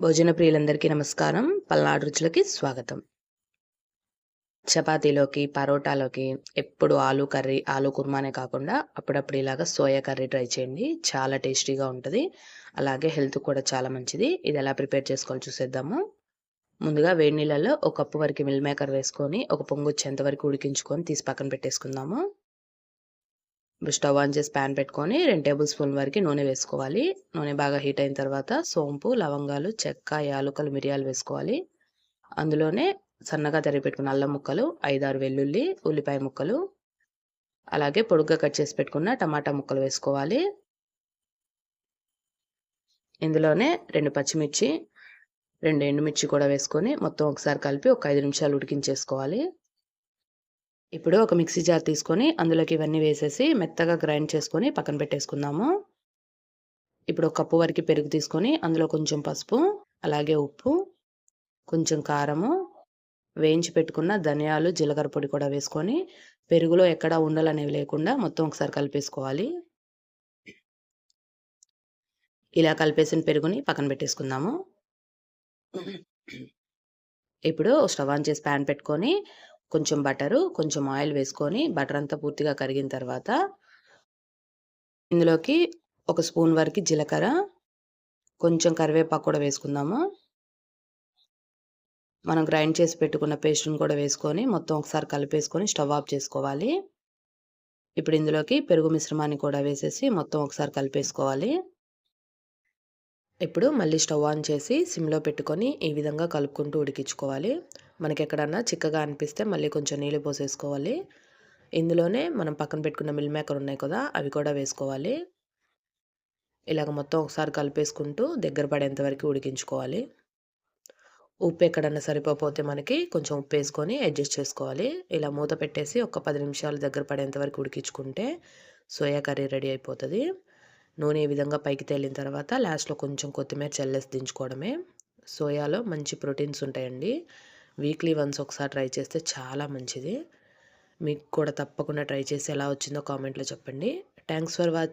భోజన ప్రియులందరికీ నమస్కారం. పల్నాడు రుచులకి స్వాగతం. చపాతీలోకి, పరోటాలోకి ఎప్పుడు ఆలు కర్రీ, ఆలు కుర్మానే కాకుండా అప్పుడప్పుడు ఇలాగ సోయా కర్రీ ట్రై చేయండి. చాలా టేస్టీగా ఉంటది. అలాగే హెల్త్‌కి కూడా చాలా మంచిది. ఇది ఎలా ప్రిపేర్ చేసుకోవాలో చూసేద్దాము. ముందుగా వేడి నీళ్ళల్లో ఒక కప్పు వరకు మిల్ మేకర్ వేసుకొని, ఒక పొంగొచ్చేంత వరకు ఉడికించుకొని తీసి పక్కన పెట్టేసుకుందాము. ఇప్పుడు స్టవ్ ఆన్ చేసి పాన్ పెట్టుకొని 2 టేబుల్ స్పూన్ల వరకు నూనె వేసుకోవాలి. నూనె బాగా హీట్ అయిన తర్వాత సోంపు, లవంగాలు, చెక్క, యాలుకలు, మిరియాలు వేసుకోవాలి. అందులోనే సన్నగా తరిగి పెట్టుకున్న అల్లం ముక్కలు, 5, 6 వెల్లుల్లి, ఉల్లిపాయ ముక్కలు, అలాగే పొడుగ్గా కట్ చేసి పెట్టుకున్న టమాటా ముక్కలు వేసుకోవాలి. ఇందులోనే 2 పచ్చిమిర్చి, 2 ఎండుమిర్చి కూడా వేసుకొని మొత్తం ఒకసారి కలిపి ఒక 5 నిమిషాలు ఉడికించేసుకోవాలి. ఇప్పుడు ఒక మిక్సీ జార్ తీసుకొని అందులోకి ఇవన్నీ వేసేసి మెత్తగా గ్రైండ్ చేసుకొని పక్కన పెట్టేసుకుందాము. ఇప్పుడు ఒక కప్పు వరకు పెరుగు తీసుకొని అందులో కొంచెం పసుపు, అలాగే ఉప్పు, కొంచెం కారము, వేయించి పెట్టుకున్న ధనియాలు, జీలకర్ర పొడి కూడా వేసుకొని పెరుగులో ఎక్కడా ఉండలనేవి లేకుండా మొత్తం ఒకసారి కలిపేసుకోవాలి. ఇలా కలిపేసిన పెరుగుని పక్కన పెట్టేసుకుందాము. ఇప్పుడు స్టవ్ ఆన్ చేసి పాన్ పెట్టుకొని కొంచెం బటరు, కొంచెం ఆయిల్ వేసుకొని బటర్ అంతా పూర్తిగా కరిగిన తర్వాత ఇందులోకి ఒక స్పూన్ వరకు జీలకర్ర, కొంచెం కరివేపాకు కూడా వేసుకుందాము. మనం గ్రైండ్ చేసి పెట్టుకున్న పేస్ట్‌ని కూడా వేసుకొని మొత్తం ఒకసారి కలిపేసుకొని స్టవ్ ఆఫ్ చేసుకోవాలి. ఇప్పుడు ఇందులోకి పెరుగు మిశ్రమాన్ని కూడా వేసేసి మొత్తం ఒకసారి కలిపేసుకోవాలి. ఇప్పుడు మళ్ళీ స్టవ్ ఆన్ చేసి సిమ్‌లో పెట్టుకొని ఈ విధంగా కలుపుకుంటూ ఉడికించుకోవాలి. మనకెక్కడన్నా చిక్కగా అనిపిస్తే మళ్ళీ కొంచెం నీళ్లు పోసేసుకోవాలి. ఇందులోనే మనం పక్కన పెట్టుకున్న మిల్ మేకర్ ఉన్నాయి కదా! అవి కూడా వేసుకోవాలి. ఇలాగ మొత్తం ఒకసారి కలిపేసుకుంటూ దగ్గర పడేంత వరకు ఉడికించుకోవాలి. ఉప్పు ఎక్కడన్నా సరిపోతే మనకి కొంచెం ఉప్పేసుకొని అడ్జస్ట్ చేసుకోవాలి. ఇలా మూత పెట్టేసి ఒక 10 నిమిషాలు దగ్గర పడేంత వరకు ఉడికించుకుంటే సోయా కర్రీ రెడీ అయిపోతది. నూనె ఈ విధంగా పైకి తేలిన తర్వాత లాస్ట్‌లో కొంచెం కొత్తిమీర చల్లేసి దించుకోవడమే. సోయాలో మంచి ప్రోటీన్స్ ఉంటాయండి. వీక్లీ వన్స్ ఒకసారి ట్రై చేస్తే చాలా మంచిది. మీకు కూడా తప్పకుండా ట్రై చేసి ఎలా వచ్చిందో కామెంట్‌లో చెప్పండి. Thanks for watching.